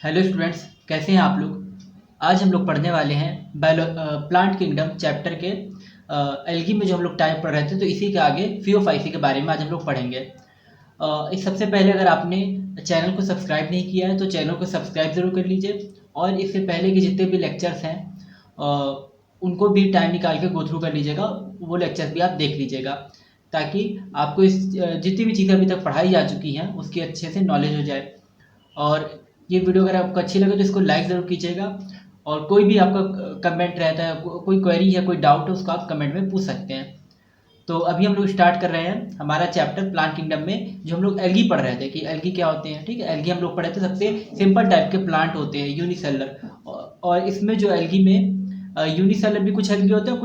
Hello students, कैसे हैं आप लोग। आज हम लोग पढ़ने वाले हैं प्लांट किंगडम चैप्टर के एल्गी में जो हम लोग टाइप पढ़ रहे थे, तो इसी के आगे फियोफाइसी के बारे में आज हम लोग पढ़ेंगे। इस सबसे पहले अगर आपने चैनल को सब्सक्राइब नहीं किया है तो चैनल को सब्सक्राइब ज़रूर कर लीजिए, और इससे पहले के जितने भी लेक्चर्स हैं उनको भी टाइम निकाल के गो थ्रू कर लीजिएगा। वो लेक्चर्स भी आप देख लीजिएगा ताकि आपको इस जितनी भी चीज़ें अभी तक पढ़ाई जा चुकी हैं उसकी अच्छे से नॉलेज हो जाए। और ये वीडियो अगर आपको अच्छी लगे तो इसको लाइक ज़रूर कीजिएगा, और कोई भी आपका कमेंट रहता है, कोई क्वेरी है, कोई डाउट है, उसको आप कमेंट में पूछ सकते हैं। तो अभी हम लोग स्टार्ट कर रहे हैं हमारा चैप्टर प्लांट किंगडम में, जो हम लोग एल्गी पढ़ रहे थे कि एल्गी क्या होते हैं। ठीक है, एल्गी हम लोग पढ़े थे, सबसे सिंपल टाइप के प्लांट होते हैं यूनिसेलर। और इसमें जो एल्गी में यूनिसेलर भी कुछ एल्गी होते हैं,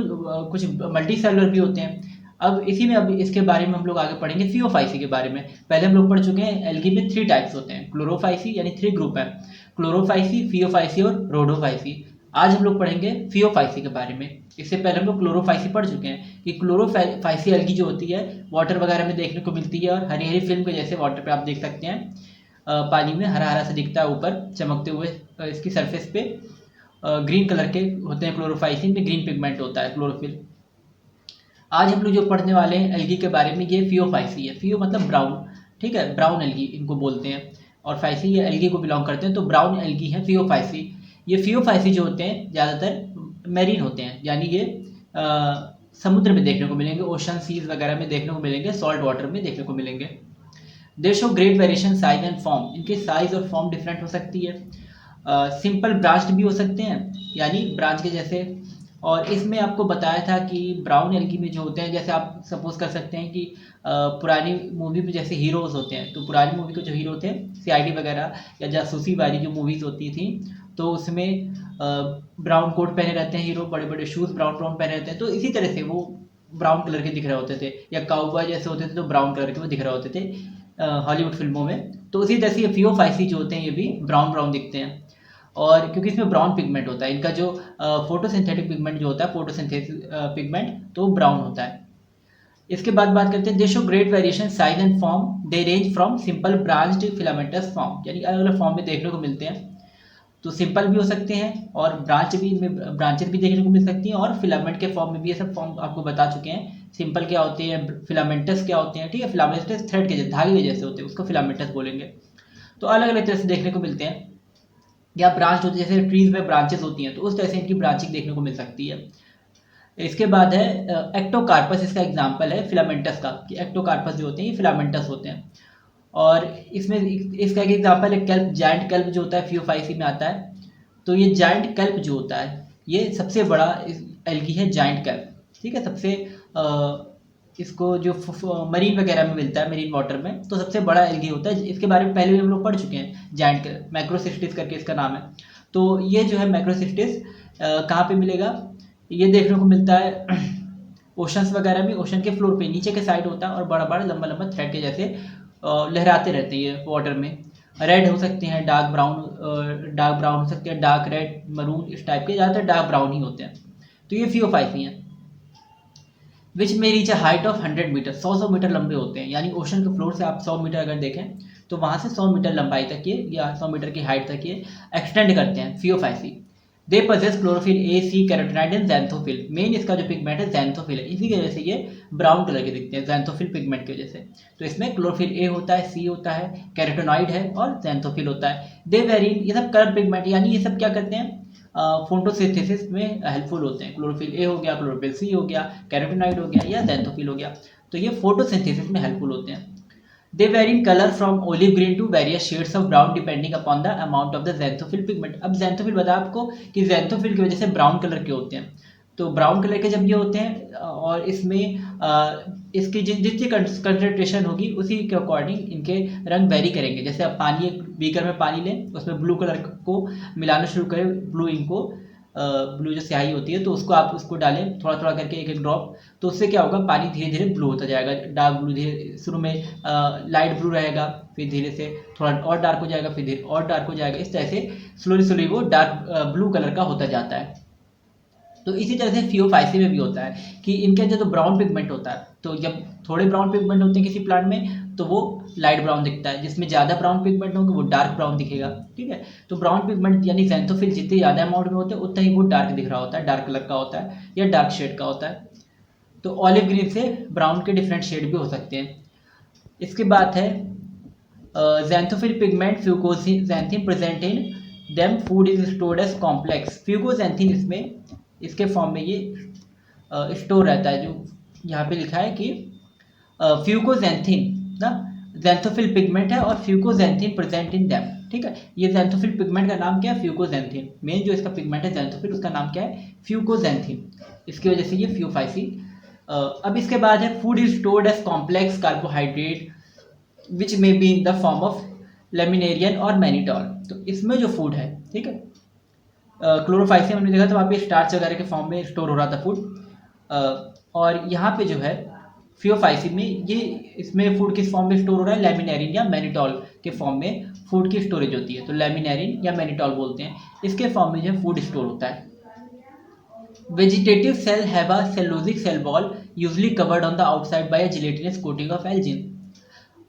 कुछ मल्टी सेलुलर भी होते हैं। अब इसी में अब इसके बारे में हम लोग आगे पढ़ेंगे फियोफाइसी के बारे में। पहले हम लोग पढ़ चुके हैं एल्गी में 3 टाइप्स होते हैं, क्लोरोफाइसी यानी 3 ग्रुप है, क्लोरोफाइसी, फियोफाइसी और रोडोफाइसी। आज हम लोग पढ़ेंगे फियोफाइसी के बारे में। इससे पहले हम लोग क्लोरोफाइसी पढ़ चुके हैं कि क्लोरोफाइसी एल्गी जो होती है वाटर वगैरह में देखने को मिलती है, और हरी हरी फिल्म के जैसे वाटर पे आप देख सकते हैं, पानी में हरा हरा से दिखता है ऊपर चमकते हुए। इसकी सरफेस पे ग्रीन कलर के होते हैं क्लोरोफाइसिन में, ग्रीन पिगमेंट होता है क्लोरोफिल। आज हम लोग जो पढ़ने वाले हैं एल्गी के बारे में, ये फियोफाइसी है। फियो मतलब ब्राउन, ठीक है, ब्राउन एल्गी इनको बोलते हैं, और फाइसी ये एल्गी को बिलोंग करते हैं, तो ब्राउन एल्गी है फियोफाइसी। ये फियोफाइसी जो होते हैं ज़्यादातर मैरीन होते हैं, यानी ये समुद्र में देखने को मिलेंगे, ओशन सीज वगैरह में देखने को मिलेंगे, सॉल्ट वाटर में देखने को मिलेंगे। दे show great variation size and form, इनके साइज और फॉर्म डिफरेंट हो सकती है। सिंपल ब्रांच्ड भी हो सकते हैं, यानी ब्रांच के जैसे। और इसमें आपको बताया था कि ब्राउन एल्गी में जो होते हैं, जैसे आप सपोज कर सकते हैं कि पुरानी मूवी में जैसे हीरोज होते हैं, तो पुरानी मूवी के जो हीरो थे, सीआईडी वगैरह या जासूसी वाली जो मूवीज होती थी, तो उसमें ब्राउन कोट पहने रहते हैं हीरो, बड़े बड़े शूज ब्राउन ब्राउन पहने रहते हैं, तो इसी तरह से वो ब्राउन कलर के दिख रहे होते थे, या काउबॉय जैसे होते थे तो ब्राउन कलर के वो दिख रहे होते थे हॉलीवुड फिल्मों में। तो उसी तरह से ये फियोफाइसी जो होते हैं ये भी ब्राउन ब्राउन दिखते हैं, और क्योंकि इसमें ब्राउन पिगमेंट होता है, इनका जो फोटोसिंथेटिक पिगमेंट जो होता है, फोटोसिंथेसिस पिगमेंट, तो ब्राउन होता है। इसके बाद बात करते हैं, दे show great variation size and form, they range from simple branched filamentous form, यानी अलग अलग फॉर्म में देखने को मिलते हैं। तो सिंपल भी हो सकते हैं, और ब्रांच भी, इनमें ब्रांचेस भी देखने को मिल सकती हैं, और फिलामेंट के फॉर्म में भी। ये सब फॉर्म आपको बता चुके हैं, सिंपल क्या होते हैं, फिलामेंटस क्या होते हैं। ठीक है, फिलामेंटस थ्रेड के जैसे, धागे के जैसे होते हैं, उसको फिलामेंटस बोलेंगे। तो अलग अलग तरह से देखने को मिलते हैं, या ब्रांच होती है, जैसे ट्रीज में ब्रांचेस होती हैं, तो उस तरह से इनकी ब्रांचिंग देखने को मिल सकती है। इसके बाद है एक्टोकार्पस, इसका एग्जाम्पल है फिलामेंटस का, कि एक्टोकार्पस जो होते हैं ये फिलामेंटस होते हैं। और इसमें इसका एक एग्जाम्पल है केल्प, जायंट केल्प जो होता है फियोफाइसी में आता है। तो ये जायंट केल्प जो होता है ये सबसे बड़ा एल्गी है, जायंट केल्प। ठीक है, सबसे इसको जो मरीन वगैरह में मिलता है, मरीन वाटर में, तो सबसे बड़ा एल्गी होता है। इसके बारे में पहले भी हम लोग पढ़ चुके हैं, जायंट केल्प, मैक्रोसिस्टिस करके इसका नाम है। तो ये जो है मैक्रोसिस्टिस कहाँ पे मिलेगा, ये देखने को मिलता है ओशंस वगैरह में, ओशन के फ्लोर पे नीचे के साइड होता है, और बड़ा बड़ा लंबा लंबा थ्रेड के जैसे लहराते रहते हैं ये वाटर में। रेड हो सकते हैं, डार्क ब्राउन हो सकते हैं, डार्क रेड, मरून, इस टाइप के, ज़्यादातर डार्क ब्राउन ही होते हैं। तो ये फियोफाइसी हैं। Which may reach a height of 100 metre, 100 metre लंबे होते हैं, यानी ओशन के फ्लोर से आप 100 मीटर अगर देखें तो वहाँ से 100 मीटर लंबाई तक ये, या 100 मीटर की हाइट तक ये एक्सटेंड करते हैं, Phaeophyceae. They possess chlorophyll a, c, carotenoid and xanthophyll. Main इसका जो पिगमेंट है ज़ैंथोफिल है, इसी की वजह से ये ब्राउन कलर के दिखते हैं, ज़ैंथोफिल पिगमेंट की वजह से। तो इसमें क्लोरोफिल ए होता है, सी होता है, कैरोटीनॉइड है, और ज़ैंथोफिल होता है। दे वेरी, ये सब कलर पिगमेंट, यानी ये सब क्या करते हैं, फोटोसिंथेसिस में हेल्पफुल होते हैं। क्लोरोफिल ए हो गया, क्लोरोफिल सी हो गया, कैरोटीनॉइड हो गया, या ज़ैंथोफिल हो गया, तो ये फोटोसिंथेसिस में हेल्पफुल होते हैं। They vary in color from olive green to various shades of brown depending upon the amount of the xanthophyll pigment। अब xanthophyll बता आपको कि xanthophyll की वजह से ब्राउन कलर के होते हैं। तो ब्राउन कलर के जब ये होते हैं, और इसमें इसकी जितनी कंसनट्रेशन होगी उसी के अकॉर्डिंग इनके रंग वेरी करेंगे। जैसे आप पानी, एक बीकर में पानी लें, उसमें ब्लू कलर को मिलाना शुरू करें, ब्लू इंक को, ब्लू जो स्याही होती है, तो उसको आप उसको डालें थोड़ा थोड़ा करके, एक एक ड्रॉप, तो उससे क्या होगा, पानी धीरे धीरे ब्लू होता जाएगा, डार्क ब्लू, धीरे शुरू में लाइट ब्लू रहेगा, फिर धीरे से थोड़ा और डार्क हो जाएगा, फिर धीरे और डार्क हो जाएगा, इस तरह से स्लोली स्लोली वो डार्क ब्लू कलर का होता जाता है। तो इसी तरह से फियोफाइसी में भी होता है कि इनके अंदर तो ब्राउन पिगमेंट होता है, तो जब थोड़े ब्राउन पिगमेंट होते हैं किसी प्लांट में, तो वो लाइट ब्राउन दिखता है, जिसमें ज़्यादा ब्राउन पिगमेंट होंगे वो डार्क ब्राउन दिखेगा। ठीक है, तो ब्राउन पिगमेंट यानी ज़ैंथोफिल जितने ज़्यादा अमाउंट में होते हैं उतना ही वो डार्क दिख रहा होता है, डार्क कलर का होता है या डार्क शेड का होता है। तो ऑलिव ग्रीन से ब्राउन के डिफरेंट शेड भी हो सकते हैं। इसके बाद है xanthophyll pigment fucoxanthin present in them food is stored as complex. Fucoxanthin इसमें इसके फॉर्म में ये स्टोर रहता है, जो यहाँ पे लिखा है कि फ्यूकोज़ैंथीन ना ज़ैंथोफिल पिगमेंट है और फ्यूकोज़ैंथीन प्रेजेंट इन दैम। ठीक है, ये ज़ैंथोफिल पिगमेंट का नाम क्या है? फ्यूकोज़ैंथीन। मेन जो इसका पिगमेंट है ज़ैंथोफिल, उसका नाम क्या है? फ्यूकोज़ैंथीन। इसकी वजह से ये फ्यूफाइसी। अब इसके बाद है food is stored as complex carbohydrate which may be in the form of laminarin और मैनिटॉल। तो इसमें जो फूड है, ठीक है, क्लोरोफाइसी हमने देखा था वहाँ पे स्टार्च वगैरह के फॉर्म में स्टोर हो रहा था फूड, और यहाँ पे जो है फियोफाइसी में ये इसमें फूड किस फॉर्म में स्टोर हो रहा है? लैमिनेरिन या मैनिटॉल के फॉर्म में फूड की स्टोरेज होती है। तो लैमिनेरिन या मैनिटॉल बोलते हैं, इसके फॉर्म में जो फूड स्टोर होता है। Vegetative cell have a cellulosic cell wall usually covered on the outside by a gelatinous coating of algin.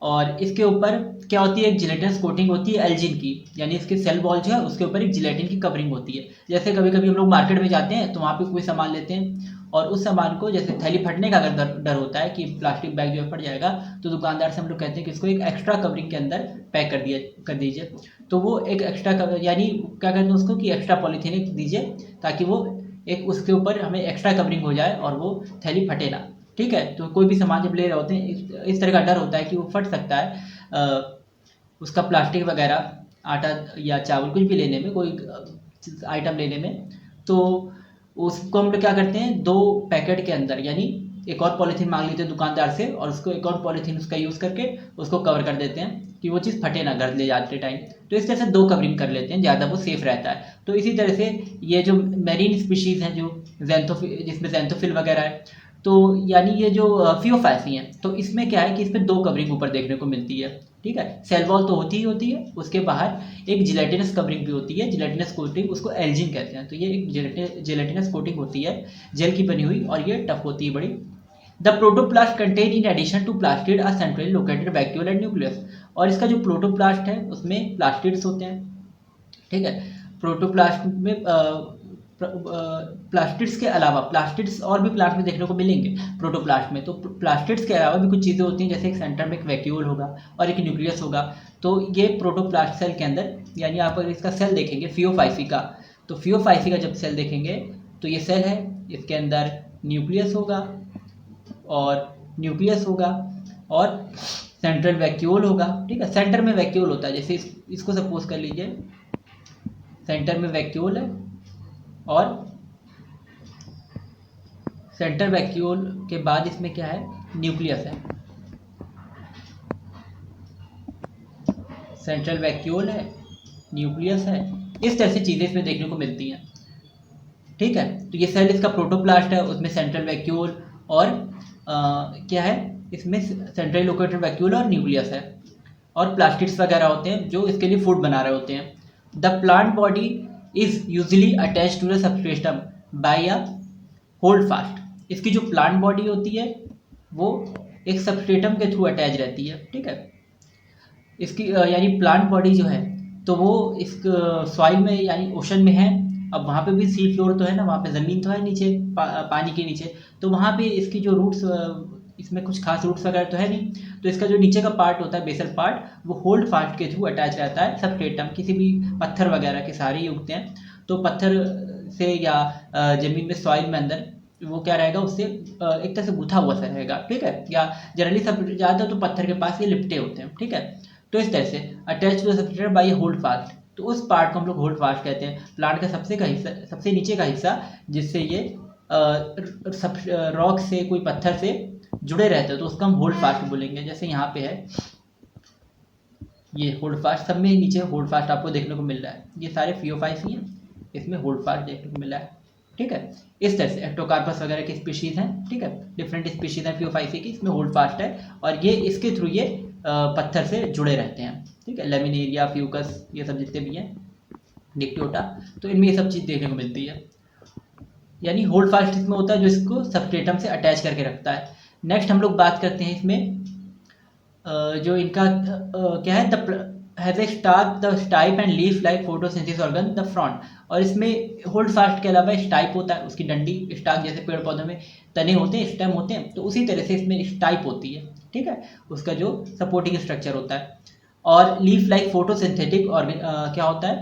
और इसके ऊपर क्या होती है? एक जिलेटिनस कोटिंग होती है एल्जिन की, यानी इसके सेल वॉल जो है उसके ऊपर एक जिलेटिन की कवरिंग होती है। जैसे कभी कभी हम लोग मार्केट में जाते हैं तो वहाँ पे कोई सामान लेते हैं और उस सामान को जैसे थैली फटने का अगर डर होता है कि प्लास्टिक बैग जो है फट जाएगा, तो दुकानदार से हम लोग कहते हैं कि इसको एक एक्स्ट्रा कवरिंग के अंदर पैक कर दीजिए। तो वो एक एक्स्ट्रा कवर यानी क्या कहते हैं उसको कि एक्स्ट्रा पॉलीथीन दीजिए, ताकि वो एक उसके ऊपर हमें एक्स्ट्रा कवरिंग हो जाए और वो थैली फटे ना। ठीक है, तो कोई भी सामान जब ले रहे होते हैं इस तरह का डर होता है कि वो फट सकता है, उसका प्लास्टिक वगैरह, आटा या चावल कुछ भी लेने में, कोई आइटम लेने में, तो उसको हम लोग क्या करते हैं, 2 पैकेट के अंदर यानी एक और पॉलीथीन मांग लेते हैं दुकानदार से और उसको एक और पॉलीथीन उसका यूज़ करके उसको कवर कर देते हैं कि वो चीज़ फटे ना घर ले जाते टाइम। तो इस तरह से 2 कवरिंग कर लेते हैं, ज़्यादा वो सेफ रहता है। तो इसी तरह से ये जो मेरीन स्पीशीज़ हैं जो ज़ैंथोफिल, जिसमें ज़ैंथोफिल वगैरह है, तो यानी ये जो फियोफाइसी हैं, तो इसमें क्या है कि इसमें 2 कवरिंग ऊपर देखने को मिलती है। ठीक है, सेल वॉल तो होती ही होती है, उसके बाहर एक जिलेटिनस कवरिंग भी होती है, जिलेटिनस कोटिंग, उसको एल्जिन कहते हैं। तो ये एक जिलेटिनस कोटिंग होती है जेल की बनी हुई, और ये टफ होती है बड़ी। The protoplast contain in addition to plastid are centrally located vacuole and nucleus. और इसका जो प्रोटोप्लास्ट है उसमें प्लास्टिड्स होते हैं। ठीक है, प्रोटोप्लास्ट में प्लास्टिड्स के अलावा, प्लास्टिड्स और भी प्लांट में देखने को मिलेंगे प्रोटोप्लास्ट में, तो प्लास्टिड्स के अलावा भी कुछ चीज़ें होती हैं, जैसे एक सेंटर में एक वैक्यूल होगा और एक न्यूक्लियस होगा। तो ये प्रोटोप्लास्ट सेल के अंदर, यानी आप अगर इसका सेल देखेंगे फियोफाइसी का, तो फियोफाइसी का जब सेल देखेंगे तो ये सेल है, इसके अंदर न्यूक्लियस होगा और सेंट्रल वैक्यूल होगा। ठीक है, सेंटर में वैक्यूल होता है, जैसे इसको सपोज कर लीजिए, सेंटर में वैक्यूल है और सेंटर वैक्यूल के बाद इसमें क्या है? न्यूक्लियस है। सेंट्रल वैक्यूल है, न्यूक्लियस है, इस तरह से चीज़ें इसमें देखने को मिलती हैं। ठीक है, तो ये सेल इसका प्रोटोप्लास्ट है, उसमें सेंट्रल वैक्यूल और क्या है, इसमें सेंट्रल लोकेटेड वैक्यूल और न्यूक्लियस है, और प्लास्टिड्स वगैरह होते हैं जो इसके लिए फूड बना रहे होते हैं। The plant body is usually attach to the substratum by a holdfast. इसकी जो प्लांट बॉडी होती है वो एक सबस्ट्रेटम के थ्रू अटैच रहती है। ठीक है, इसकी यानी प्लांट बॉडी जो है तो वो इस सॉइल में यानी ओशन में है। अब वहाँ पे भी सी फ्लोर तो है ना, वहाँ पे ज़मीन तो है नीचे, पानी के नीचे, तो वहाँ पे इसकी जो रूट्स, इसमें कुछ खास रूट्स वगैरह तो है नहीं, तो इसका जो नीचे का पार्ट होता है, बेसल पार्ट, वो होल्ड फास्ट के थ्रू अटैच रहता है सबस्ट्रेटम। किसी भी पत्थर वगैरह के सहारे ही उगते हैं, तो पत्थर से या ज़मीन में सॉइल में अंदर वो क्या रहेगा, उससे एक तरह से गुथा हुआ सा रहेगा। ठीक है, या जनरली सब ज़्यादा तो पत्थर के पास ये लिपटे होते हैं। ठीक है, तो इस तरह से attach to the substratum by holdfast, तो उस पार्ट को हम लोग होल्ड फास्ट कहते हैं। प्लांट का सबसे नीचे का हिस्सा, जिससे ये रॉक से, कोई पत्थर से जुड़े रहते हैं, तो उसका हम होल्ड फास्ट बोलेंगे। जैसे यहाँ पे है ये होल्ड फास्ट, सब में नीचे होल्ड फास्ट आपको देखने को मिल रहा है। ये सारे फियोफाइसी हैं, इसमें होल्ड फास्ट देखने को मिल रहा है। ठीक है, इस तरह से एक्टोकार्पस वगैरह की स्पीशीज़ हैं। ठीक है, डिफरेंट स्पीशीज़ हैं फियोफाइसी की, इसमें होल्ड फास्ट है और ये इसके थ्रू ये पत्थर से जुड़े रहते हैं। ठीक है, लेमिनेरिया, फ्यूकस, ये सब जितने भी हैं, डिक्टियोटा, तो इनमें ये सब चीज़ देखने को मिलती है। यानी होल्ड फास्ट इसमें होता है जो इसको सबस्ट्रेटम से अटैच करके रखता है। नेक्स्ट हम लोग बात करते हैं इसमें जो इनका क्या है, the has a stalk the stipe and leaf like photosynthesis organ the frond. और इसमें होल्ड फास्ट के अलावा स्टाइप होता है, उसकी डंडी स्टार्क जैसे पेड़ पौधों में तने होते हैं, स्टेम होते हैं, तो उसी तरह से इसमें स्टाइप होती है, ठीक है, उसका जो सपोर्टिंग स्ट्रक्चर होता है। और लीफ लाइक फोटोसिंथेटिक ऑर्गन क्या होता है,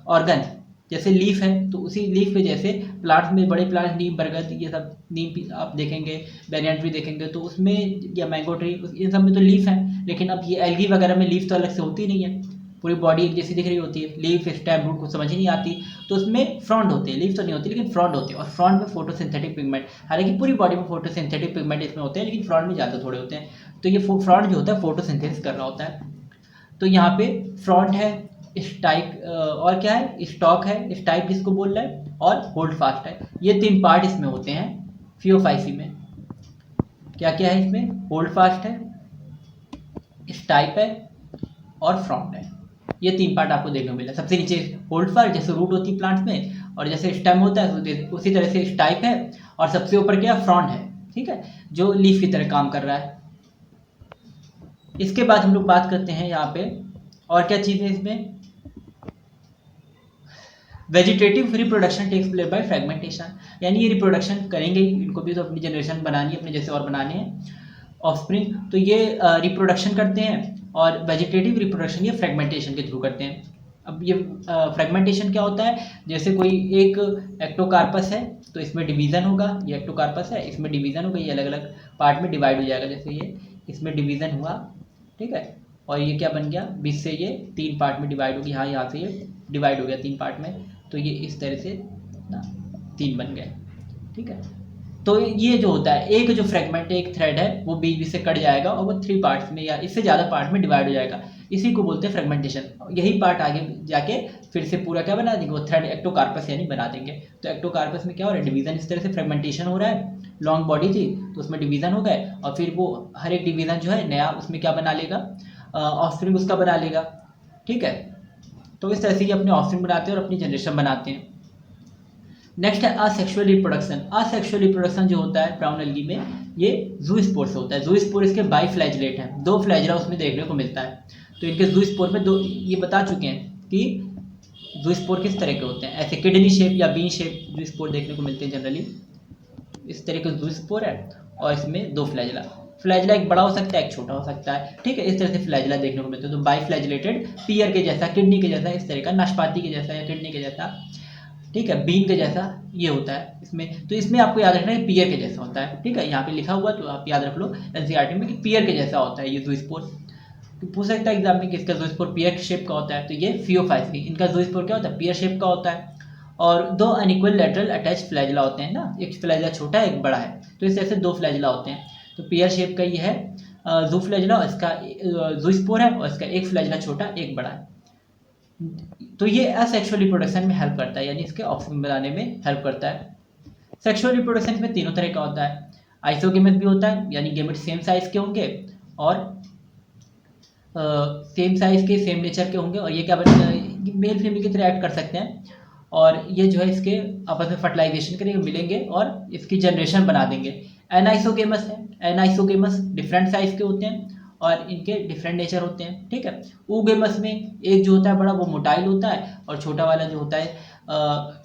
ऑर्गन, जैसे लीफ है तो उसी लीफ के जैसे प्लांट्स में, बड़े प्लांट्स नीम, बरगद, ये सब नीम आप देखेंगे, बैनियन ट्री देखेंगे तो उसमें, या मैंगो ट्री, इन सब में तो लीफ है। लेकिन अब ये एल्गी वगैरह में लीफ तो अलग से होती नहीं है, पूरी बॉडी एक जैसी दिख रही होती है, लीफ स्टेम रूट को समझ ही नहीं आती, तो उसमें फ्रॉन्ड होते हैं, लीफ तो नहीं होती लेकिन फ्रॉन्ड होते हैं। और फ्रॉन्ड में फोटोसिंथेटिक पिगमेंट, हालांकि पूरी बॉडी में फोटोसिंथेटिक पिगमेंट इसमें होते हैं, लेकिन फ्रॉन्ड में ज़्यादा थोड़े होते हैं। तो ये फ्रॉन्ड जो होता है फोटोसिंथेसिस कर रहा होता है। तो यहाँ पे फ्रॉन्ट है, स्टाइक और क्या है, स्टॉक है, स्टाइक जिसको बोल रहा है, और होल्ड फास्ट है। ये 3 पार्ट इसमें होते हैं फियोफाइसी में। क्या क्या है इसमें, होल्ड फास्ट है, स्टाइप है और फ्रॉन्ट है। ये 3 पार्ट आपको देखने को मिला। सबसे नीचे होल्ड फास्ट, जैसे रूट होती है प्लांट्स में, और जैसे स्टेम होता है उसी तरह से स्टाइप है, और सबसे ऊपर क्या, फ्रॉन्ट है, ठीक है, जो लीफ की तरह काम कर रहा है। इसके बाद हम लोग बात करते हैं यहाँ पे और क्या चीज़ है इसमें, vegetative reproduction takes place by fragmentation, यानी ये रिप्रोडक्शन करेंगे, इनको भी तो अपनी जनरेशन बनानी है, अपने जैसे और बनाने हैं ऑफस्प्रिंग, तो ये रिप्रोडक्शन करते हैं। और वेजिटेटिव रिप्रोडक्शन ये फ्रेगमेंटेशन के थ्रू करते हैं। अब ये फ्रेगमेंटेशन क्या होता है, जैसे कोई एक एक्टोकार्पस है तो इसमें डिवीज़न होगा, ये एक्टोकार्पस है, इसमें डिवीज़न होगा, ये अलग अलग पार्ट में डिवाइड हो जाएगा, जैसे ये इसमें डिवीज़न हुआ, ठीक है, और ये क्या बन गया, बीच से ये 3 पार्ट में डिवाइड हो गया, यहाँ से ये डिवाइड हो गया 3 पार्ट में, तो ये इस तरह से ना 3 बन गए, ठीक है। तो ये जो होता है, एक जो फ्रेगमेंट है, एक थ्रेड है, वो बीच से कट जाएगा और वो 3 पार्ट्स में या इससे ज़्यादा पार्ट में डिवाइड हो जाएगा, इसी को बोलते हैं फ्रेगमेंटेशन। यही पार्ट आगे जाके फिर से पूरा क्या बना देंगे, वो थ्रेड एक्टोकार्पस यानी बना देंगे। तो एक्टोकार्पस में क्या हो रहा है, डिवीज़न, इस तरह से फ्रेगमेंटेशन हो रहा है, लॉन्ग बॉडी थी तो उसमें डिवीज़न हो गए, और फिर वो हर एक डिवीज़न जो है नया उसमें क्या बना लेगा, ऑफस्प्रिंग उसका बना लेगा, ठीक है। तो इस तरह से ये अपने ऑफस्प्रिंग बनाते हैं और अपनी जनरेशन बनाते हैं। नेक्स्ट है असेक्सुअल रिप्रोडक्शन। असेक्सुअल रिप्रोडक्शन जो होता है ब्राउन एल्गी में, ये ज़ूस्पोर से होता है। ज़ूस्पोर इसके बाइफ्लैजिलेट हैं, 2 फ्लैजिला उसमें देखने को मिलता है। तो इनके ज़ूस्पोर में 2, ये बता चुके हैं कि ज़ूस्पोर किस तरह के होते हैं, ऐसे किडनी शेप या बीन शेप ज़ूस्पोर देखने को मिलते हैं जनरली, इस तरह के ज़ूस्पोर है, और इसमें 2 फ्लैजिला, फ्लैजिला एक बड़ा हो सकता है, एक छोटा हो सकता है, ठीक है, इस तरह से फ्लैजिला देखने को मिलते हैं। तो बाइफ्लैजिलेटेड, पियर के जैसा, किडनी के जैसा, इस तरह का, नाशपाती के जैसा या किडनी के जैसा, ठीक है, बीन के जैसा ये होता है इसमें। तो इसमें आपको याद रखना है पियर के जैसा होता है, ठीक है, यहाँ पे लिखा हुआ तो आप याद रख लो एनसीईआरटी में कि पियर के जैसा होता है ये ज़ूस्पोर। तो पूछ सकता है एग्जाम में कि इसका ज़ूस्पोर पियर शेप का होता है, तो ये फियोफाइसी, इनका ज़ूस्पोर क्या होता है, पियर शेप का होता है। और 2 अनइक्वल लेटरल अटैच फ्लैजिला होते हैं ना, एक फ्लैजिला छोटा है एक बड़ा है, तो इस तरह से 2 फ्लैजिला होते हैं। तो पियर शेप का ये है जू फ्लैजिला, इसका ज़ूस्पोर है, और इसका एक फ्लैजिला छोटा एक बड़ा है। तो ये असेक्सुअल रिप्रोडक्शन में हेल्प करता है, यानी इसके ऑफस्प्रिंग बनाने में हेल्प करता है। सेक्सुअल रिप्रोडक्शन में 3 तरह का होता है, आइसोगेमस भी होता है, यानी गेमेट सेम साइज के होंगे और सेम साइज के सेम नेचर के होंगे, और ये क्या मेल फीमेल की तरह एक्ट कर सकते हैं, और ये जो है इसके आपस में फर्टिलाइजेशन करेंगे, मिलेंगे और इसकी जनरेशन बना देंगे। एनाइसोगेमस है, एनाइसोगेमस डिफरेंट साइज के होते हैं और इनके डिफरेंट नेचर होते हैं, ठीक है। ऊगेमस में एक जो होता है बड़ा वो मोटाइल होता है, और छोटा वाला जो होता है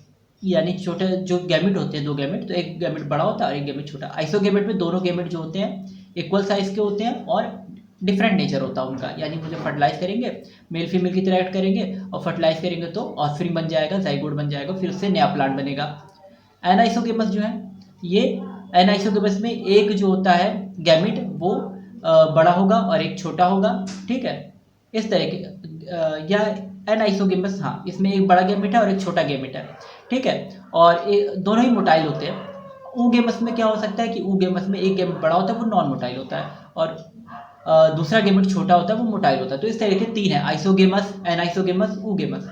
यानी छोटे जो गैमेट होते हैं 2 गैमेट, तो एक गैमेट बड़ा होता है और एक गैमेट छोटा। आइसोगेमेट में दोनों गैमेट जो होते हैं इक्वल साइज के होते हैं और डिफरेंट नेचर होता है उनका, यानी वो जब फर्टिलाइज करेंगे मेल फीमेल की तरह एक्ट करेंगे और फर्टिलाइज करेंगे तो ऑफस्प्रिंग बन जाएगा, जाइगोट बन जाएगा, फिर उससे नया प्लांट बनेगा। एनाइसोगेमस जो है, ये एनाइसोगेमस में एक जो होता है गैमेट वो बड़ा होगा और एक छोटा होगा, ठीक है, इस तरह के या एनाइसोगेमस, हाँ, इसमें एक बड़ा गैमेट है और एक छोटा गैमेट है, ठीक है, और दोनों ही मोटाइल होते हैं। ऊगेमस में क्या हो सकता है कि ऊगेमस में एक गैमेट बड़ा होता है वो नॉन मोटाइल होता है, और दूसरा गैमेट छोटा होता है वो मोटाइल होता है। तो इस तरह के 3 है, isogamous, anisogamous, oogamous.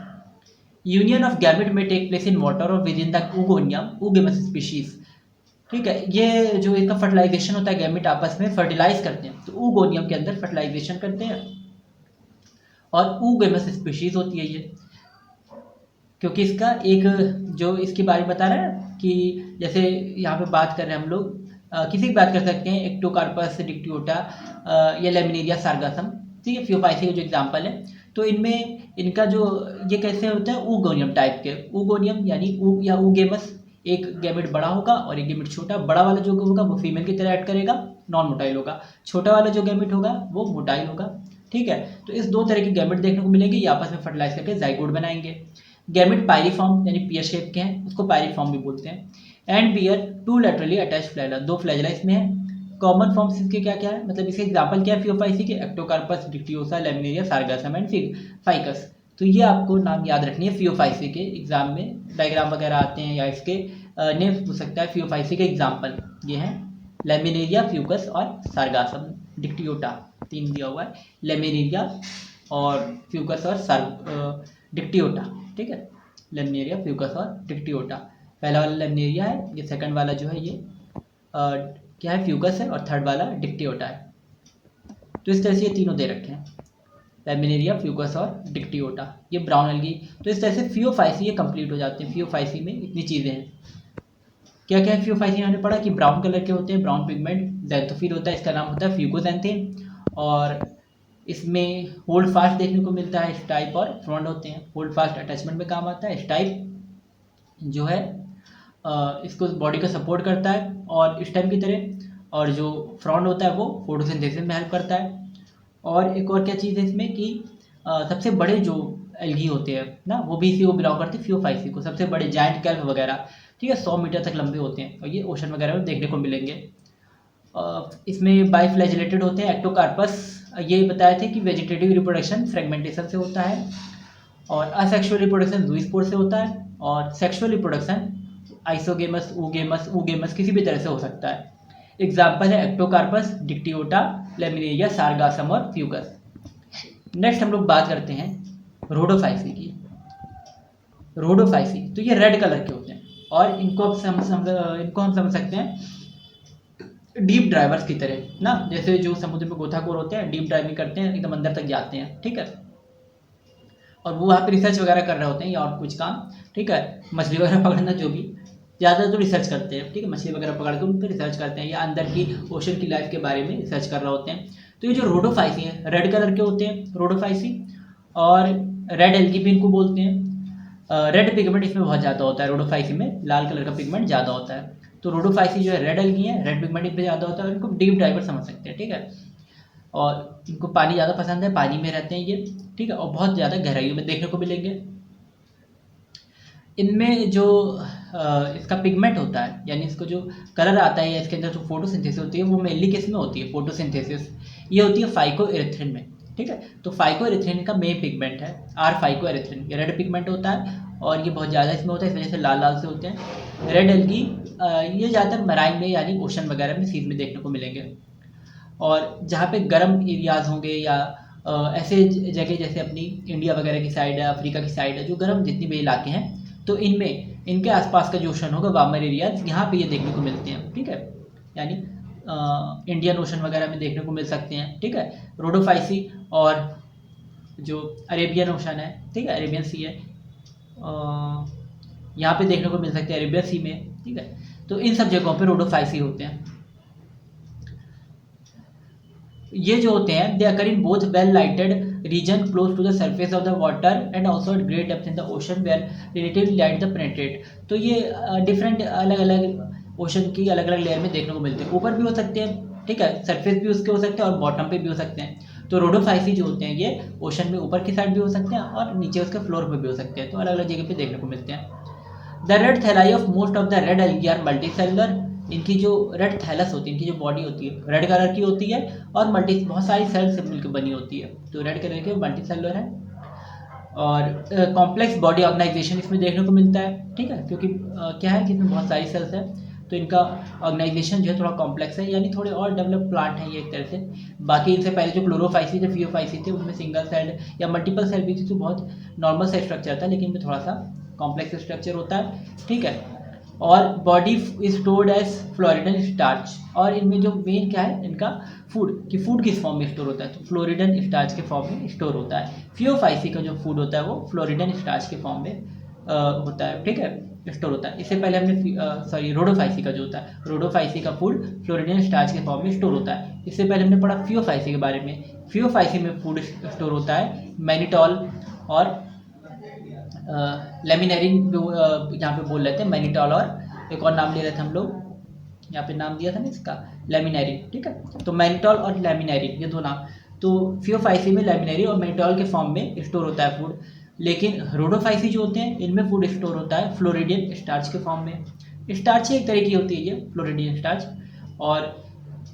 Union of gamete में टेक प्लेस इन वाटर और within the oogonium, oogamous species, ठीक है। ये जो इनका फर्टिलाइजेशन होता है, गैमेट आपस में फर्टिलाइज करते हैं, तो ऊगोनियम के अंदर फर्टिलाइजेशन करते हैं, और ऊगेमस स्पीशीज होती है ये, क्योंकि इसका एक जो इसके बारे में बता रहे हैं कि जैसे यहाँ पे बात कर रहे हैं हम लोग किसी की बात कर सकते हैं, एक्टोकार्पस डिक्टियोटा या लेमिनेरिया सार्गासम, ठीक है, फियोफाइसी का जो एग्जाम्पल है। तो इनमें इनका जो ये कैसे होता है, ऊगोनियम टाइप के, ऊगोनियम यानी ऊग या ऊगेमस, एक गैमेट बड़ा होगा और एक गैमेट छोटा। बड़ा वाला जो होगा वो फीमेल की तरह एक्ट करेगा, नॉन मोटाइल होगा। छोटा वाला जो गैमेट होगा वो मोटाइल होगा, ठीक है। तो इस दो तरह के गैमेट देखने को मिलेंगे, ये आपस में फर्टिलाइज करके जाइगोट बनाएंगे। गैमेट पायरिफॉर्म यानी पीयर शेप के हैं, उसको पायरिफॉर्म भी बोलते हैं। And bear two laterally attach flagella, दो फ्लैजला इसमें है। कॉमन फॉर्म्स इसके क्या क्या है, मतलब इसके एग्जांपल क्या है फियोफाइसी के, एक्टोकार्पस डिक्टियोसा लेमिनेरिया सार्गासम एंड फाइकस। तो ये आपको नाम याद रखनी है फियोफाइसी के, एग्जाम में डायग्राम वगैरह आते हैं या इसके नेम पूछ सकता है। फियोफाइसी के एग्जाम्पल ये हैं लेमिनेरिया, फ्यूकस और सार्गासम डिक्टियोटा, तीन दिया हुआ है, लेमिनेरिया और फ्यूकस और डिक्टियोटा, ठीक है। लेमिनेरिया, फ्यूकस और डिक्टियोटा, पहला वाला लेमिनेरिया है, ये सेकंड वाला जो है ये क्या है, फ्यूकस है, और थर्ड वाला डिक्टियोटा है। तो इस तरह से ये तीनों दे रखे हैं, लेमिनेरिया, फ्यूकस और डिक्टियोटा, ये ब्राउन एल्गी। तो इस तरह से फियोफाइसी ये कंप्लीट हो जाते हैं। फियोफाइसी में इतनी चीज़ें हैं, क्या क्या है फियोफाइसी, मैंने पढ़ा कि ब्राउन कलर के होते हैं, ब्राउन पिगमेंट, ज़ैंथोफिल होता है, इसका नाम होता है फ्यूकोजैंथिन, और इसमें होल्ड फास्ट देखने को मिलता है, स्टाइप और फ्रॉन्ड होते हैं। होल्ड फास्ट अटैचमेंट में काम आता है, स्टाइप जो है इसको बॉडी का सपोर्ट करता है और स्टेम की तरह, और जो फ्रॉन्ड होता है वो फोटोसिंथेसिस में हेल्प करता है। और एक और क्या चीज़ है इसमें कि सबसे बड़े जो एल्गी होते हैं ना, वो भी इसी को बिलोंग करते हैं, फियोफाइसी को, सबसे बड़े जायंट कैल्प वगैरह, ठीक है, 100 मीटर तक लंबे होते हैं, और ये ओशन वगैरह में देखने को मिलेंगे। इसमें बाइफ्लैजिलेटेड होते हैं। एक्टोकार्पस ये बताए थे कि वेजिटेटिव रिप्रोडक्शन फ्रेगमेंटेशन से होता है, और असेक्सुअल रिप्रोडक्शन जूस्पोर से होता है, और सेक्सुअल रिप्रोडक्शन आइसोगेमस, ऊगेमस किसी भी तरह से हो सकता है। एग्जाम्पल है एक्टोकार्पस, डिक्टियोटा, लेमिनेरिया, सार्गासम और फ्यूकस। नेक्स्ट हम लोग बात करते हैं रोडोफाइसी की। रोडोफाइसी तो ये रेड कलर के होते हैं, और इनको हम समझ सकते हैं डीप ड्राइवर्स की तरह ना, जैसे जो समुद्र में गोताखोर होते हैं, डीप ड्राइविंग करते हैं, एकदम अंदर तक जाते हैं, ठीक है, और वो वहाँ पे रिसर्च वगैरह कर रहे होते हैं या और कुछ काम, ठीक है, मछली वगैरह पकड़ना, जो भी ज़्यादा तो रिसर्च करते हैं, ठीक है, मछली वगैरह पकड़ के उन पर रिसर्च करते हैं, या अंदर की ओशन की लाइफ के बारे में रिसर्च कर रहे होते हैं। तो ये जो रोडोफाइसी हैं रेड कलर के होते हैं रोडोफाइसी, और रेड एल्गी भी इनको बोलते हैं। रेड पिगमेंट इसमें बहुत ज़्यादा होता है, रोडोफाइसी में लाल कलर का पिगमेंट ज़्यादा होता है। तो रोडोफाइसी जो है रेड एल्गी है, रेड पिगमेंट इन पर ज़्यादा होता है, और इनको डीप ड्राइवर समझ सकते हैं, ठीक है, और इनको पानी ज़्यादा पसंद है, पानी में रहते हैं ये, ठीक है, और बहुत ज़्यादा गहराइयों में देखने को मिलेंगे। इनमें जो इसका पिगमेंट होता है, यानी इसको जो कलर आता है या इसके अंदर जो फोटोसिंथेसिस होती है, वो मेनली किस में होती है, फोटोसिंथेसिस, ये होती है फाइकोएरिथ्रिन में, ठीक है। तो फाइकोएरिथ्रिन का मेन पिगमेंट है आर फाइकोएरिथ्रिन, ये रेड पिगमेंट होता है, और ये बहुत ज़्यादा इसमें होता है, इस वजह से लाल लाल से होते हैं। रेड एल्गी ये ज़्यादातर मराइन में यानी ओशन वगैरह में, सीज में देखने को मिलेंगे, और जहाँ पे गर्म एरियाज होंगे या ऐसे जगह जैसे अपनी इंडिया वगैरह की साइड है, अफ्रीका की साइड है, जो गर्म जितनी भी इलाके हैं, तो इनमें इनके आसपास का जो ओशन होगा, वार्मर एरियाज, यहाँ पे ये देखने को मिलते हैं, ठीक है, यानी इंडियन ओशन वगैरह में देखने को मिल सकते हैं, ठीक है, रोडोफाइसी। और जो अरेबियन ओशन है, ठीक है, अरेबियन सी है, यहाँ पे देखने को मिल सकते हैं अरेबियन सी में, ठीक है। तो इन सब जगहों पे रोडोफाइसी होते हैं। ये जो होते हैं they occur in both well lighted region close to the surface of the water and also at great depth in the ocean where relatively light the penetrate. तो ये डिफरेंट अलग अलग ओशन की अलग अलग लेयर में देखने को मिलते हैं, ऊपर भी हो सकते हैं, ठीक है, सरफेस भी उसके हो सकते हैं और बॉटम पे भी हो सकते हैं। तो रोडोफाइसी जो होते हैं ये ओशन में ऊपर की साइड भी हो सकते हैं और नीचे उसके फ्लोर पे भी हो सकते हैं, तो अलग अलग जगह पे देखने को मिलते हैं। The red thalli of most of the red algae are multicellular. इनकी जो रेड थैलस होती है, इनकी जो बॉडी होती है रेड कलर की होती है, और मल्टी बहुत सारी सेल से मिलकर बनी होती है, तो रेड कलर के मल्टी सेलुलर है। और कॉम्प्लेक्स बॉडी ऑर्गेनाइजेशन इसमें देखने को मिलता है, ठीक है, क्योंकि क्या है कि इसमें बहुत सारी सेल्स है, तो इनका ऑर्गेनाइजेशन जो है थोड़ा कॉम्प्लेक्स है, यानी थोड़े और डेवलप प्लांट है ये एक तरह से। बाकी इनसे पहले जो क्लोरोफाइसी थे, फियोफाइसी थे, उनमें सिंगल सेल या मल्टीपल सेल भी थी, तो बहुत नॉर्मल सा स्ट्रक्चर था, लेकिन इनमें थोड़ा सा कॉम्प्लेक्स स्ट्रक्चर होता है, ठीक है। और body is stored as floridean starch, और इनमें जो मेन क्या है इनका फूड, कि फूड किस फॉर्म में स्टोर होता है, तो फ्लोरिडन स्टार्च के फॉर्म में स्टोर होता है। फियोफाइसी का जो फूड होता है वो फ्लोरिडन स्टार्च के फॉर्म में होता है, ठीक है। स्टोर होता है। इससे पहले हमने रोडोफाइसी का जो होता है, रोडोफाइसी का फूड फ्लोरिडियन स्टार्च के फॉर्म में स्टोर होता है। इससे पहले हमने पढ़ा फियोफाइसी के बारे में। फियोफाइसी में फूड स्टोर होता है मैनिटॉल और लेमिनेरिन, जो यहाँ पे बोल रहे थे मैनिटॉल, और एक और नाम ले रहे थे हम लोग, यहाँ पे नाम दिया था ना इसका, लेमिनेरिन। ठीक है, तो मैनिटॉल और लेमिनेरिन ये दो नाम। तो फियोफाइसी में लेमिनेरिन और मैनिटॉल के फॉर्म में स्टोर होता है फूड। लेकिन रोडोफाइसी जो होते हैं इनमें फूड स्टोर होता है फ्लोरिडियन स्टार्च के फॉर्म में। स्टार्च एक तरह की होती है ये फ्लोरिडियन स्टार्च, और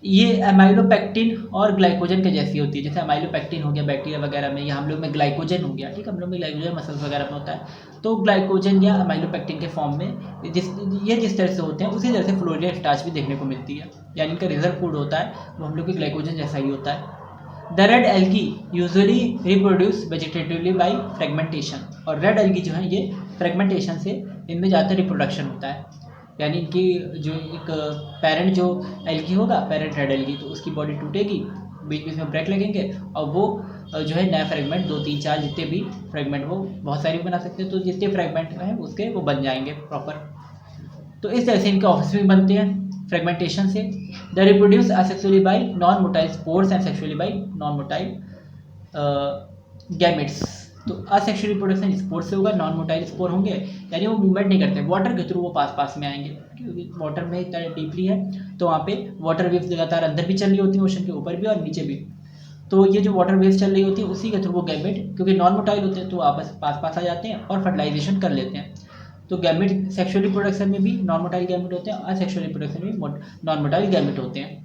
ये एमाइलोपेक्टिन और ग्लाइकोजन के जैसी होती है। जैसे एमाइलोपेक्टिन हो गया बैक्टीरिया वगैरह में, या हम लोग में ग्लाइकोजन हो गया, ठीक है, हम लोग में ग्लाइकोजन मसल्स वगैरह में होता है। तो ग्लाइकोजन या एमाइलोपेक्टिन के फॉर्म में जिस तरह से होते हैं उसी तरह से फ्लोरिडियन स्टार्च भी देखने को मिलती है, यानी इनका रिजर्व फूड होता है वो हम लोग के ग्लाइकोजन जैसा ही होता है। The red algae usually reproduce vegetatively by fragmentation, और रेड एल्गी जो है ये फ्रेगमेंटेशन से इनमें ज़्यादातर रिप्रोडक्शन होता है, यानी इनकी जो एक पेरेंट जो एल्गी होगा, पेरेंट रेड एल्गी, तो उसकी बॉडी टूटेगी, बीच बीच में ब्रेक लगेंगे, और वो जो है नया फ्रेगमेंट 2 3 4 जितने भी फ्रेगमेंट, वो बहुत सारी बना सकते हैं, तो जितने फ्रेगमेंट हैं उसके वो बन जाएंगे प्रॉपर। तो इस तरह से इनके ऑफिस भी बनते हैं फ्रेगमेंटेशन से। The reproduce asexually by non motile spores and sexually by non motile gametes. तो असेक्सुअल रिप्रोडक्शन स्पोर्स से होगा, नॉन मोटाइल स्पोर होंगे, यानी वो मूवमेंट नहीं करते, वाटर के थ्रू वो पास में आएंगे, क्योंकि वाटर में इतना डीपली है तो वहाँ पे वाटर वेव्स लगातार अंदर भी चल रही होती है, ओशन के ऊपर भी और नीचे भी। तो ये जो वाटर वेव्स चल रही होती है उसी के थ्रू वो गैमेट, क्योंकि नॉन मोटाइल होते हैं तो आपस पास आ जाते हैं और फर्टिलाइजेशन कर लेते हैं। तो गैमेट सेक्सुअल रिप्रोडक्शन में भी नॉन मोटाइल गैमेट होते हैं, असेक्सुअल रिप्रोडक्शन में नॉन मोटाइल गैमेट होते हैं।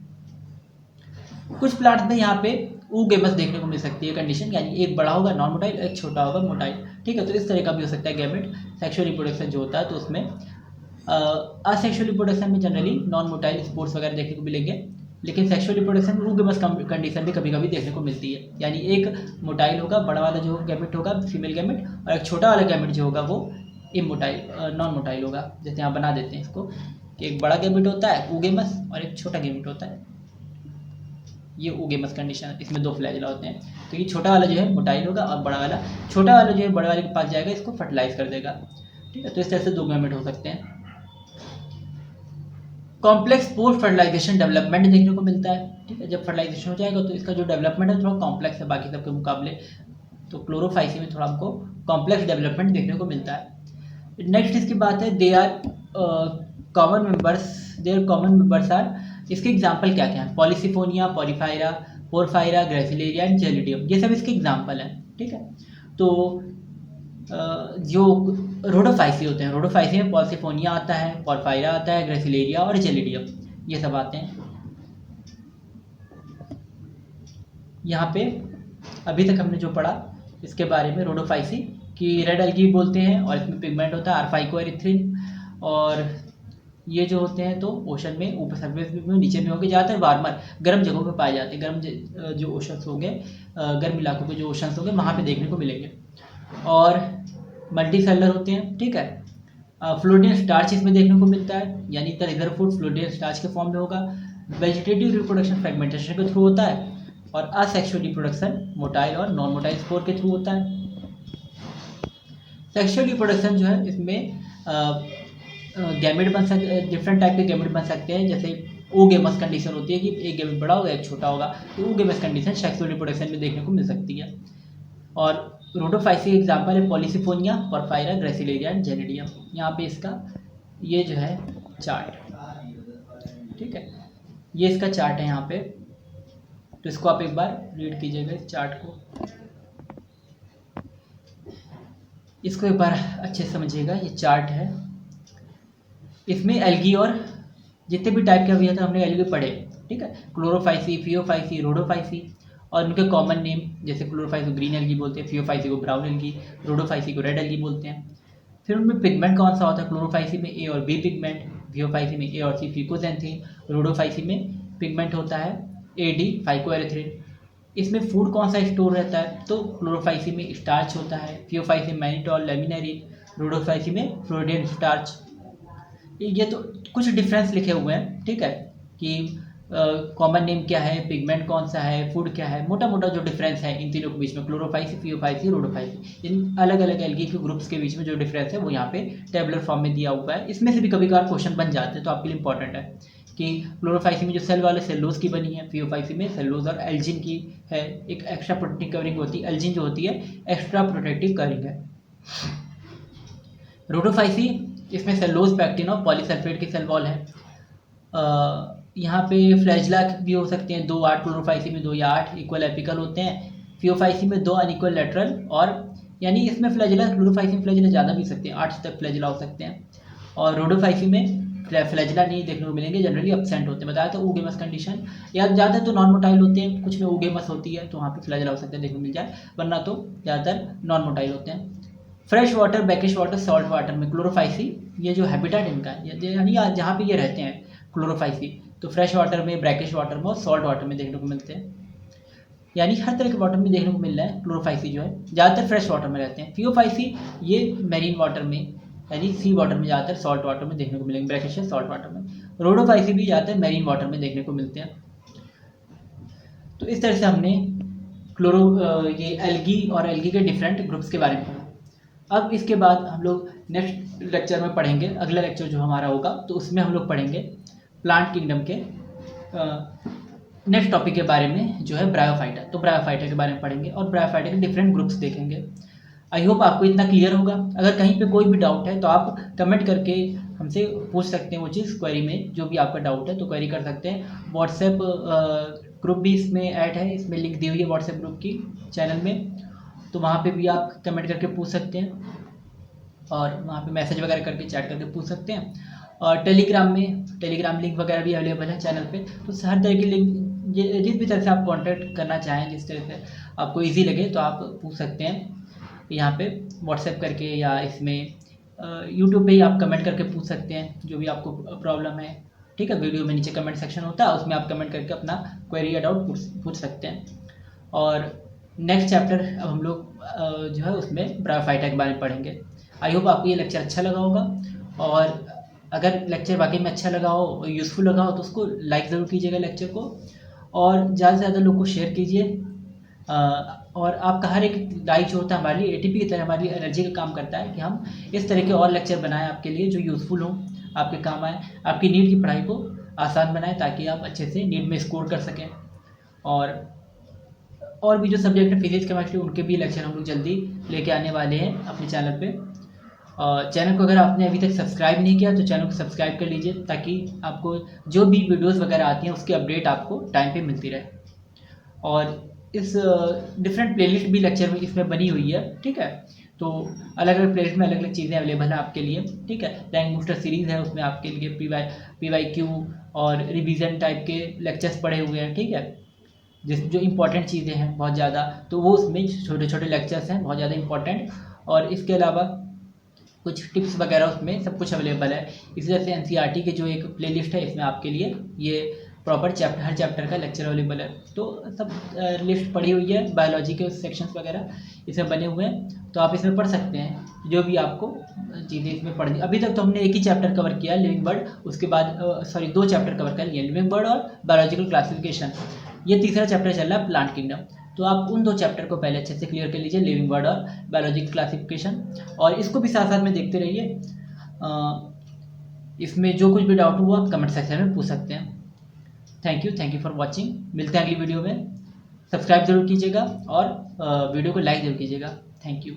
कुछ प्लांट्स में यहाँ पे oogamous देखने को मिल सकती है कंडीशन, यानी एक बड़ा होगा नॉन मोटाइल, एक छोटा होगा मोटाइल। ठीक है, तो इस तरह का भी हो सकता है गैमेट। सेक्सुअल रिप्रोडक्शन जो होता है तो उसमें असेक्सुअल रिप्रोडक्शन में जनरली नॉन मोटाइल स्पोर्ट्स वगैरह देखने को मिलेंगे, लेकिन सेक्सुअल रिप्रोडक्शन में oogamous कंडीशन भी कभी कभी देखने को मिलती है, यानी एक मोटाइल होगा बड़ा वाला जो गैमेट होगा फीमेल गैमेट, और एक छोटा वाला गैमेट जो होगा वो इमोटाइल नॉन मोटाइल होगा। जैसे यहाँ बना देते हैं इसको कि एक बड़ा गैमेट होता है oogamous और एक छोटा गैमेट होता है, ये oogamous कंडीशन, इसमें 2 फ्लैजेला होते हैं। तो ये छोटा वाला जो है मोटाइल होगा और बड़ा वाला, छोटा वाला जो है बड़े वाले के पास जाएगा, इसको फर्टिलाइज कर देगा। ठीक है, तो इस तरह से 2 गैमेट हो सकते हैं। कॉम्प्लेक्स पोस्ट फर्टिलाइजेशन डेवलपमेंट देखने को मिलता है। ठीक है, जब फर्टिलाइजेशन हो जाएगा तो इसका जो डेवलपमेंट है थोड़ा कॉम्प्लेक्स है बाकी सबके मुकाबले, तो क्लोरोफाइसी में थोड़ा हमको कॉम्प्लेक्स डेवलपमेंट देखने को मिलता है। नेक्स्ट इसकी बात है, they are common members are, इसके एग्जाम्पल क्या क्या है, पॉलीसिफोनिया, पॉलीफायरा, पोरफायरा, ग्रेसिलेरिया एंड जेलिडियम, ये सब इसके एग्जाम्पल हैं। ठीक है, तो जो रोडोफाइसी होते हैं, रोडोफाइसी में पॉलीसिफोनिया आता है, पोरफायरा आता है, ग्रेसिलेरिया और जेलिडियम ये सब आते हैं। यहाँ पे अभी तक हमने जो पढ़ा इसके बारे में, रोडोफाइसी की रेड एल्गी बोलते हैं और इसमें पिगमेंट होता है आरफाइकोएरिथ्रिन, और ये जो होते हैं तो ओशन में ऊपर सरफेस में नीचे में होंगे, ज़्यादातर वार्मर गर्म जगहों पे पाए जाते हैं, गर्म जो ओशंस होंगे, गर्म इलाकों के जो ओशंस होंगे वहाँ पे देखने को मिलेंगे, और मल्टी सेलर होते हैं। ठीक है, फ्लोरिडियन स्टार्च इसमें देखने को मिलता है, यानी the reserve food floridean starch के फॉर्म में होगा। वेजिटेटिव रिप्रोडक्शन फ्रेगमेंटेशन के थ्रू होता है, और असेक्सुअल रिप्रोडक्शन मोटाइल और नॉन मोटाइल स्पोर के थ्रू होता है। सेक्सुअल रिप्रोडक्शन जो है इसमें गैमेट बन सकते, डिफरेंट टाइप के गैमेट बन सकते हैं, जैसे oogamous कंडीशन होती है कि एक गैमेट बड़ा होगा एक छोटा होगा, तो oogamous कंडीशन सेक्सुअल रिप्रोडक्शन में देखने को मिल सकती है। और रोडोफाइसी एग्जाम्पल है Polysiphonia, porphyra, Gracilaria and gelidium. यहाँ पे इसका ये जो है चार्ट, ठीक है, ये इसका चार्ट है यहाँ पे, तो इसको आप एक बार रीड कीजिएगा इस चार्ट को, इसको एक बार अच्छे से समझिएगा। ये चार्ट है, इसमें एल्गी और जितने भी टाइप के अभी था हमने एल्गी पढ़े। ठीक है, क्लोरोफाइसी, फियोफाइसी, रोडोफाइसी, और उनके कॉमन नेम, जैसे क्लोरोफाइसी को ग्रीन एल्गी बोलते हैं, फियोफाइसी को ब्राउन एल्गी, रोडोफाइसी को रेड एल्गी बोलते हैं। फिर उनमें पिगमेंट कौन सा होता है, क्लोरोफाइसी में ए और बी पिगमेंट, फियोफाइसी में ए और सी फिकोजेंथिन, रोडोफाइसी में पिगमेंट होता है ए डी फाइकोएरिथ्रिन। इसमें फूड कौन सा स्टोर रहता है, तो क्लोरोफाइसी में स्टार्च होता है, फियोफाइसी में मैनिटॉल, लेमिनेरिन, रोडोफाइसी में फ्लोरिडियन स्टार्च। ये तो कुछ डिफरेंस लिखे हुए हैं। ठीक है, कि कॉमन नेम क्या है, पिगमेंट कौन सा है, फूड क्या है, मोटा मोटा जो डिफरेंस है इन तीनों के बीच में, क्लोरोफाइसी, फियोफाइसी, रोडोफाइसी, इन अलग अलग एल्गी के ग्रुप्स के बीच में जो डिफरेंस है वो यहाँ पे टेबुलर फॉर्म में दिया हुआ है। इसमें से भी कभी कभार क्वेश्चन बन जाते हैं, तो आपके लिए इंपॉर्टेंट है कि क्लोरोफाइसी में जो सेल वाले सेलुलोज की बनी है, फियोफाइसी में सेलुलोज और एल्जिन की है। एक एक्स्ट्रा प्रोटेक्टिव कवरिंग होती है, एल्जिन जो होती है एक्स्ट्रा प्रोटेक्टिव कवरिंग है। रोडोफाइसी, इसमें सेलुलोज, पैक्टिन और पॉलीसल्फेट की सेल वॉल है। यहाँ पे फ्लैजिला भी हो सकते हैं, 2 8 क्लोरोफाइसी में 2 या 8 इक्वल एपिकल होते हैं। फियोफाइसी में 2 अनइक्वल लेटरल, और यानी इसमें फ्लैजिला, क्लोरोफाइसी में फ्लैजिला ज़्यादा भी सकते हैं, 8 तक फ्लैजिला हो सकते हैं। और रोडोफाइसी में फ्लैजिला नहीं देखने को मिलेंगे, जनरली एब्सेंट होते हैं। बताया तो ऊगेमस कंडीशन, या ज़्यादा तो नॉन मोटाइल होते हैं, कुछ में ऊगेमस होती है तो वहाँ पे फ्लैजिला हो सकते हैं, देखने को मिल जाए, वरना तो ज़्यादातर नॉन मोटाइल होते हैं। Fresh water, brackish water, salt water में क्लोरोफाइसी, ये जो हैबिटेट इनका यानी जहाँ पे ये रहते हैं क्लोरोफाइसी, तो फ्रेश वाटर में, ब्रैकिश वाटर में और सॉल्ट वाटर में देखने को मिलते हैं। यानी हर तरह के वाटर में देखने को मिल रहा है क्लोरोफाइसी जो है, ज़्यादातर फ्रेश वाटर में रहते हैं। फियोफाइसी ये मैरीन वाटर में, यानी सी वाटर में, ज़्यादातर सॉल्ट वाटर में देखने को मिलेंगे, ब्रैकिश है सॉल्ट वाटर में। रोडोफाइसी भी ज़्यादातर मैरीन वाटर में देखने को मिलते हैं। तो इस तरह से हमने ये एल्गी और एल्गी के डिफरेंट ग्रुप्स के बारे में पढ़ा। अब इसके बाद हम लोग नेक्स्ट लेक्चर में पढ़ेंगे, अगला लेक्चर जो हमारा होगा तो उसमें हम लोग पढ़ेंगे प्लांट किंगडम के नेक्स्ट टॉपिक के बारे में, जो है ब्रायोफाइटा। तो ब्रायोफाइटा के बारे में पढ़ेंगे और ब्रायोफाइटा के डिफरेंट ग्रुप्स देखेंगे। आई होप आपको इतना क्लियर होगा। अगर कहीं पे कोई भी डाउट है तो आप कमेंट करके हमसे पूछ सकते हैं वो चीज़, क्वेरी में जो भी आपका डाउट है तो क्वेरी कर सकते हैं। व्हाट्सएप ग्रुप भी इसमें ऐड है, इसमें लिंक दी हुई है व्हाट्सएप ग्रुप की चैनल में, तो वहाँ पे भी आप कमेंट करके पूछ सकते हैं और वहाँ पे मैसेज वगैरह करके, चैट करके पूछ सकते हैं। और टेलीग्राम लिंक वगैरह भी अवेलेबल है चैनल पे, तो हर तरह की लिंक जिस भी तरह से आप कांटेक्ट करना चाहें, जिस तरह से आपको इजी लगे तो आप पूछ सकते हैं यहाँ पे व्हाट्सएप करके, या इसमें यूट्यूब पे ही आप कमेंट करके पूछ सकते हैं जो भी आपको प्रॉब्लम है। ठीक है, वीडियो में नीचे कमेंट सेक्शन होता है, उसमें आप कमेंट करके अपना क्वेरी या डाउट पूछ सकते हैं। और नेक्स्ट चैप्टर अब हम लोग जो है उसमें ब्रायोफाइटा के बारे में पढ़ेंगे। आई होप आपको ये लेक्चर अच्छा लगा होगा, और अगर लेक्चर वाकई में अच्छा लगा हो, यूज़फुल लगा हो, तो उसको लाइक ज़रूर कीजिएगा लेक्चर को, और ज़्यादा से ज़्यादा लोग को शेयर कीजिए। और आपका हर एक लाइक जो होता है हमारे लिए एटीपी की तरह हमारी एनर्जी का काम करता है कि हम इस तरह के और लेक्चर बनाएं आपके लिए जो यूज़फुल हों, आपके काम आए, आपकी नीट की पढ़ाई को आसान बनाएं, ताकि आप अच्छे से नीट में स्कोर कर सकें। और भी जो सब्जेक्ट है फिजिक्स, केमिस्ट्री, उनके भी लेक्चर हम लोग जल्दी लेके आने वाले हैं अपने चैनल पे। चैनल को अगर आपने अभी तक सब्सक्राइब नहीं किया तो चैनल को सब्सक्राइब कर लीजिए, ताकि आपको जो भी वीडियोस वगैरह आती हैं उसकी अपडेट आपको टाइम पे मिलती रहे। और इस डिफरेंट प्लेलिस्ट भी लेक्चर में इसमें बनी हुई है, ठीक है। तो अलग अलग प्लेलिस्ट में अलग अलग चीज़ें अवेलेबल हैं आपके लिए, ठीक है। रैंक बूस्टर सीरीज़ है, उसमें आपके लिए PYQ और रिवीजन टाइप के लेक्चर्स पड़े हुए हैं, ठीक है, जो इंपॉर्टेंट चीज़ें हैं बहुत ज़्यादा, तो वो उसमें छोटे छोटे लेक्चर्स हैं बहुत ज़्यादा इंपॉर्टेंट। और इसके अलावा कुछ टिप्स वगैरह उसमें सब कुछ अवेलेबल है। इसी तरह से NCERT की जो एक प्लेलिस्ट है, इसमें आपके लिए ये प्रॉपर हर चैप्टर का लेक्चर अवेलेबल है। तो सब लिस्ट पड़ी हुई है, बायोलॉजी के सेक्शंस वगैरह इसमें बने हुए हैं, तो आप इसमें पढ़ सकते हैं जो भी आपको चीज़ें इसमें पढ़नी। अभी तक तो हमने एक ही चैप्टर कवर किया है, लिविंग वर्ड, उसके बाद 2 चैप्टर कवर कर लिए, लिविंग वर्ड और बायोलॉजिकल क्लासिफिकेशन। ये तीसरा चैप्टर चल रहा है प्लांट किंगडम, तो आप उन 2 चैप्टर को पहले अच्छे से क्लियर कर लीजिए, लिविंग वर्ड और बायोलॉजिकल क्लासिफिकेशन, और इसको भी साथ साथ में देखते रहिए। इसमें जो कुछ भी डाउट हुआ आप कमेंट सेक्शन में पूछ सकते हैं। Thank you for watching. मिलते हैं अगली वीडियो में। सब्सक्राइब जरूर कीजिएगा और वीडियो को लाइक जरूर कीजिएगा। Thank you.